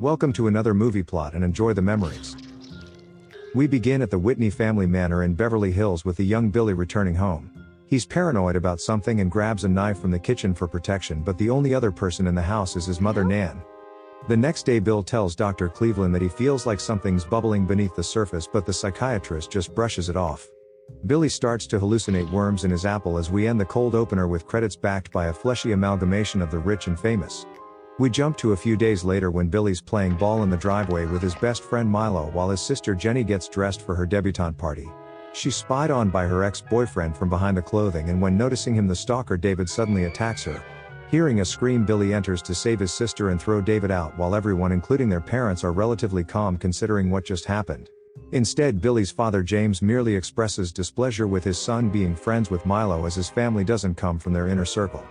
Welcome to another movie plot and enjoy the memories. We begin at the Whitney family manor in Beverly Hills with the young Billy returning home. He's paranoid about something and grabs a knife from the kitchen for protection, but the only other person in the house is his mother Nan. The next day Bill tells Dr. Cleveland that he feels like something's bubbling beneath the surface, but the psychiatrist just brushes it off. Billy starts to hallucinate worms in his apple as we end the cold opener with credits backed by a fleshy amalgamation of the rich and famous. We jump to a few days later when Billy's playing ball in the driveway with his best friend Milo while his sister Jenny gets dressed for her debutante party. She's spied on by her ex-boyfriend from behind the clothing, and when noticing him, the stalker David suddenly attacks her. Hearing a scream, Billy enters to save his sister and throw David out while everyone, including their parents, are relatively calm considering what just happened. Instead, Billy's father James merely expresses displeasure with his son being friends with Milo as his family doesn't come from their inner circle.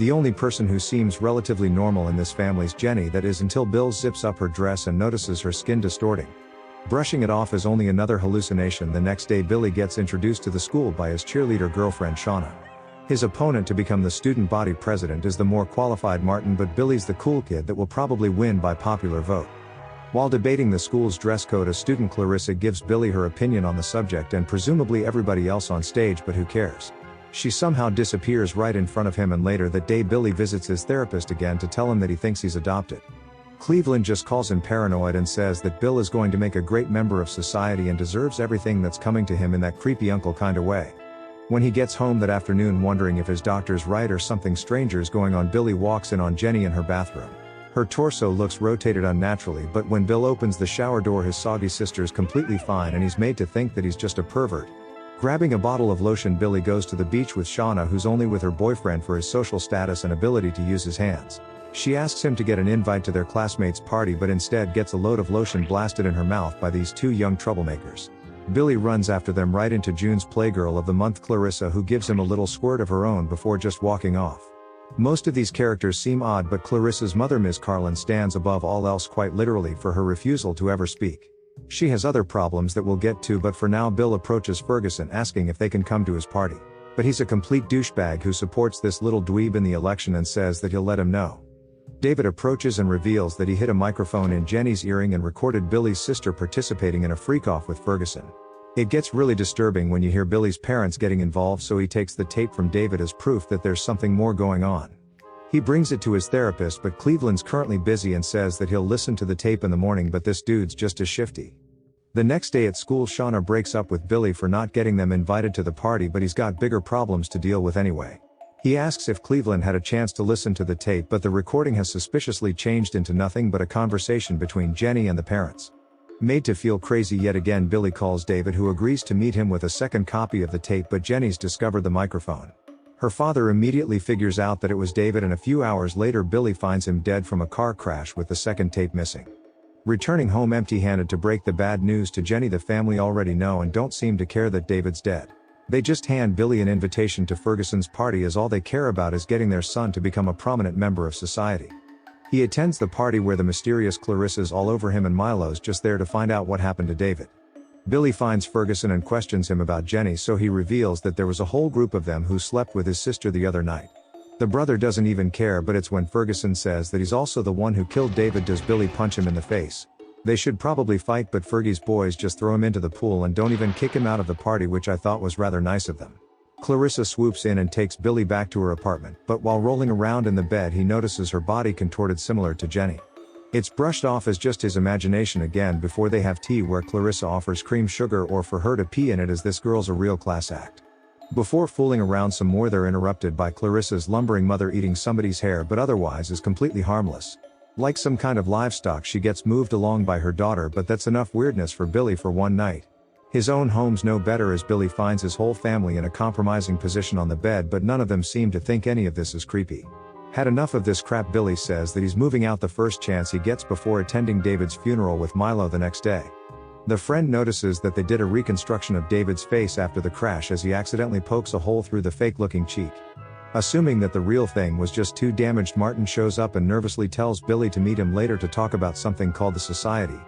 The only person who seems relatively normal in this family's Jenny, that is, until Bill zips up her dress and notices her skin distorting. Brushing it off is only another hallucination. The next day Billy gets introduced to the school by his cheerleader girlfriend Shauna. His opponent to become the student body president is the more qualified Martin, but Billy's the cool kid that will probably win by popular vote. While debating the school's dress code, a student Clarissa gives Billy her opinion on the subject and presumably everybody else on stage, but who cares? She somehow disappears right in front of him, and later that day Billy visits his therapist again to tell him that he thinks he's adopted. Cleveland just calls him paranoid and says that Bill is going to make a great member of society and deserves everything that's coming to him in that creepy uncle kind of way. When he gets home that afternoon wondering if his doctor's right or something stranger's going on, Billy walks in on Jenny in her bathroom. Her torso looks rotated unnaturally, but when Bill opens the shower door, his soggy sister's completely fine and he's made to think that he's just a pervert. Grabbing a bottle of lotion, Billy goes to the beach with Shauna, who's only with her boyfriend for his social status and ability to use his hands. She asks him to get an invite to their classmates' party, but instead gets a load of lotion blasted in her mouth by these two young troublemakers. Billy runs after them right into June's Playgirl of the Month, Clarissa, who gives him a little squirt of her own before just walking off. Most of these characters seem odd, but Clarissa's mother, Ms. Carlyn, stands above all else, quite literally, for her refusal to ever speak. She has other problems that we'll get to, but for now Bill approaches Ferguson asking if they can come to his party. But he's a complete douchebag who supports this little dweeb in the election and says that he'll let him know. David approaches and reveals that he hid a microphone in Jenny's earring and recorded Billy's sister participating in a freak-off with Ferguson. It gets really disturbing when you hear Billy's parents getting involved, so he takes the tape from David as proof that there's something more going on. He brings it to his therapist, but Cleveland's currently busy and says that he'll listen to the tape in the morning, but this dude's just as shifty. The next day at school, Shauna breaks up with Billy for not getting them invited to the party, but he's got bigger problems to deal with anyway. He asks if Cleveland had a chance to listen to the tape, but the recording has suspiciously changed into nothing but a conversation between Jenny and the parents. Made to feel crazy yet again, Billy calls David, who agrees to meet him with a second copy of the tape, but Jenny's discovered the microphone. Her father immediately figures out that it was David, and a few hours later Billy finds him dead from a car crash with the second tape missing. Returning home empty-handed to break the bad news to Jenny, the family already know and don't seem to care that David's dead. They just hand Billy an invitation to Ferguson's party, as all they care about is getting their son to become a prominent member of society. He attends the party where the mysterious Clarissa's all over him and Milo's just there to find out what happened to David. Billy finds Ferguson and questions him about Jenny, so he reveals that there was a whole group of them who slept with his sister the other night. The brother doesn't even care, but it's when Ferguson says that he's also the one who killed David does Billy punch him in the face. They should probably fight, but Fergie's boys just throw him into the pool and don't even kick him out of the party, which I thought was rather nice of them. Clarissa swoops in and takes Billy back to her apartment, but while rolling around in the bed he notices her body contorted similar to Jenny. It's brushed off as just his imagination again before they have tea, where Clarissa offers cream sugar or for her to pee in it, as this girl's a real class act. Before fooling around some more, they're interrupted by Clarissa's lumbering mother eating somebody's hair, but otherwise is completely harmless. Like some kind of livestock, she gets moved along by her daughter, but that's enough weirdness for Billy for one night. His own home's no better, as Billy finds his whole family in a compromising position on the bed, but none of them seem to think any of this is creepy. Had enough of this crap, Billy says that he's moving out the first chance he gets before attending David's funeral with Milo the next day. The friend notices that they did a reconstruction of David's face after the crash, as he accidentally pokes a hole through the fake-looking cheek. Assuming that the real thing was just too damaged, Martin shows up and nervously tells Billy to meet him later to talk about something called the Society.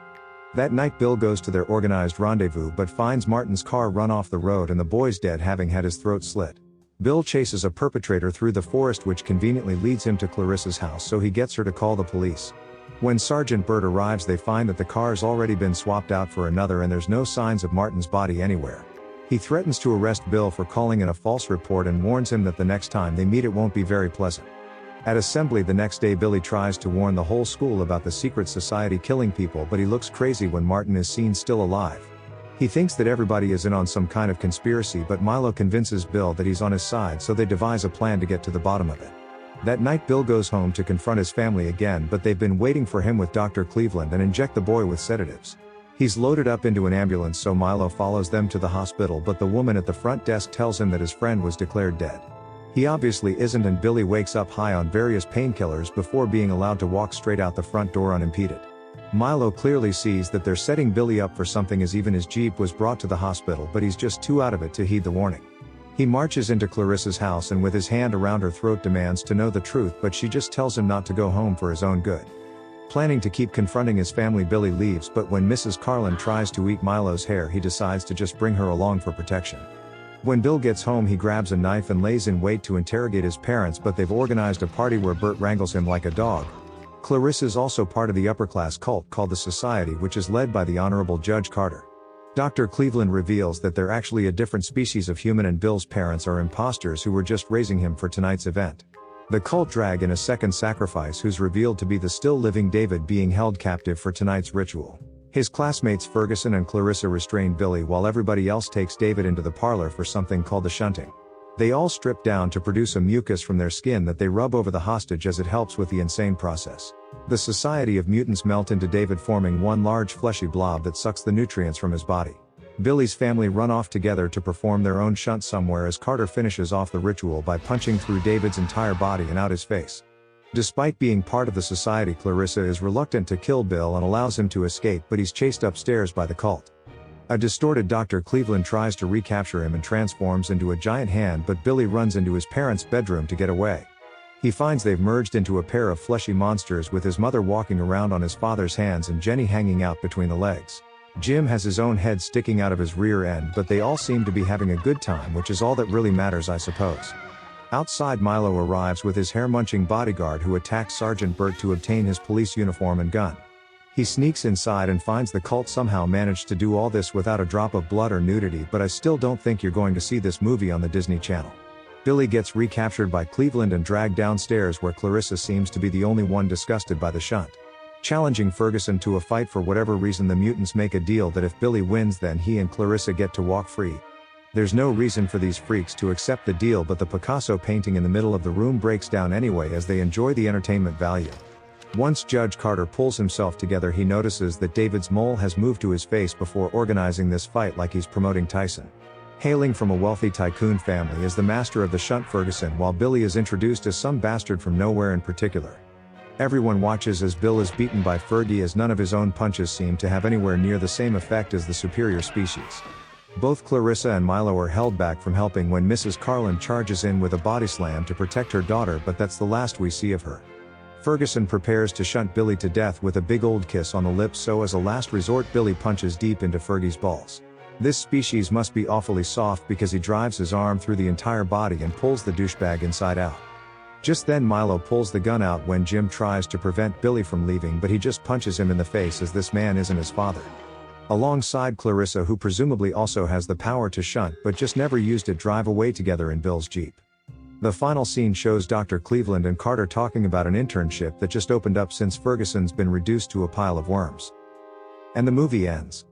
That night Bill goes to their organized rendezvous but finds Martin's car run off the road and the boy's dead, having had his throat slit. Bill chases a perpetrator through the forest, which conveniently leads him to Clarissa's house, so he gets her to call the police. When Sergeant Burt arrives, they find that the car's already been swapped out for another and there's no signs of Martin's body anywhere. He threatens to arrest Bill for calling in a false report and warns him that the next time they meet it won't be very pleasant. At assembly the next day, Billy tries to warn the whole school about the secret society killing people, but he looks crazy when Martin is seen still alive. He thinks that everybody is in on some kind of conspiracy, but Milo convinces Bill that he's on his side, so they devise a plan to get to the bottom of it. That night Bill goes home to confront his family again, but they've been waiting for him with Dr. Cleveland and inject the boy with sedatives. He's loaded up into an ambulance, so Milo follows them to the hospital, but the woman at the front desk tells him that his friend was declared dead. He obviously isn't, and Billy wakes up high on various painkillers before being allowed to walk straight out the front door unimpeded. Milo clearly sees that they're setting Billy up for something, as even his Jeep was brought to the hospital, but he's just too out of it to heed the warning. He marches into Clarissa's house and with his hand around her throat demands to know the truth, but she just tells him not to go home for his own good. Planning to keep confronting his family, Billy leaves, but when Mrs. Carlyn tries to eat Milo's hair, he decides to just bring her along for protection. When Bill gets home, he grabs a knife and lays in wait to interrogate his parents, but they've organized a party where Burt wrangles him like a dog. Clarissa is also part of the upper-class cult called the Society, which is led by the Honorable Judge Carter. Dr. Cleveland reveals that they're actually a different species of human, and Bill's parents are imposters who were just raising him for tonight's event. The cult drag in a second sacrifice, who's revealed to be the still-living David, being held captive for tonight's ritual. His classmates Ferguson and Clarissa restrain Billy while everybody else takes David into the parlor for something called the shunting. They all strip down to produce a mucus from their skin that they rub over the hostage, as it helps with the insane process. The Society of Mutants melt into David, forming one large fleshy blob that sucks the nutrients from his body. Billy's family run off together to perform their own shunt somewhere, as Carter finishes off the ritual by punching through David's entire body and out his face. Despite being part of the Society, Clarissa is reluctant to kill Bill and allows him to escape, but he's chased upstairs by the cult. A distorted Dr. Cleveland tries to recapture him and transforms into a giant hand, but Billy runs into his parents' bedroom to get away. He finds they've merged into a pair of fleshy monsters, with his mother walking around on his father's hands and Jenny hanging out between the legs. Jim has his own head sticking out of his rear end, but they all seem to be having a good time, which is all that really matters, I suppose. Outside, Milo arrives with his hair-munching bodyguard, who attacks Sergeant Burt to obtain his police uniform and gun. He sneaks inside and finds the cult somehow managed to do all this without a drop of blood or nudity, but I still don't think you're going to see this movie on the Disney Channel. Billy gets recaptured by Cleveland and dragged downstairs, where Clarissa seems to be the only one disgusted by the shunt. Challenging Ferguson to a fight for whatever reason, the mutants make a deal that if Billy wins, then he and Clarissa get to walk free. There's no reason for these freaks to accept the deal, but the Picasso painting in the middle of the room breaks down anyway, as they enjoy the entertainment value. Once Judge Carter pulls himself together, he notices that David's mole has moved to his face before organizing this fight like he's promoting Tyson. Hailing from a wealthy tycoon family is the master of the shunt, Ferguson, while Billy is introduced as some bastard from nowhere in particular. Everyone watches as Bill is beaten by Fergie, as none of his own punches seem to have anywhere near the same effect as the superior species. Both Clarissa and Milo are held back from helping when Mrs. Carlyn charges in with a body slam to protect her daughter, but that's the last we see of her. Ferguson prepares to shunt Billy to death with a big old kiss on the lips, so as a last resort Billy punches deep into Fergie's balls. This species must be awfully soft, because he drives his arm through the entire body and pulls the douchebag inside out. Just then Milo pulls the gun out when Jim tries to prevent Billy from leaving, but he just punches him in the face, as this man isn't his father. Alongside Clarissa, who presumably also has the power to shunt but just never used it, drive away together in Bill's Jeep. The final scene shows Dr. Cleveland and Carter talking about an internship that just opened up since Ferguson's been reduced to a pile of worms. And the movie ends.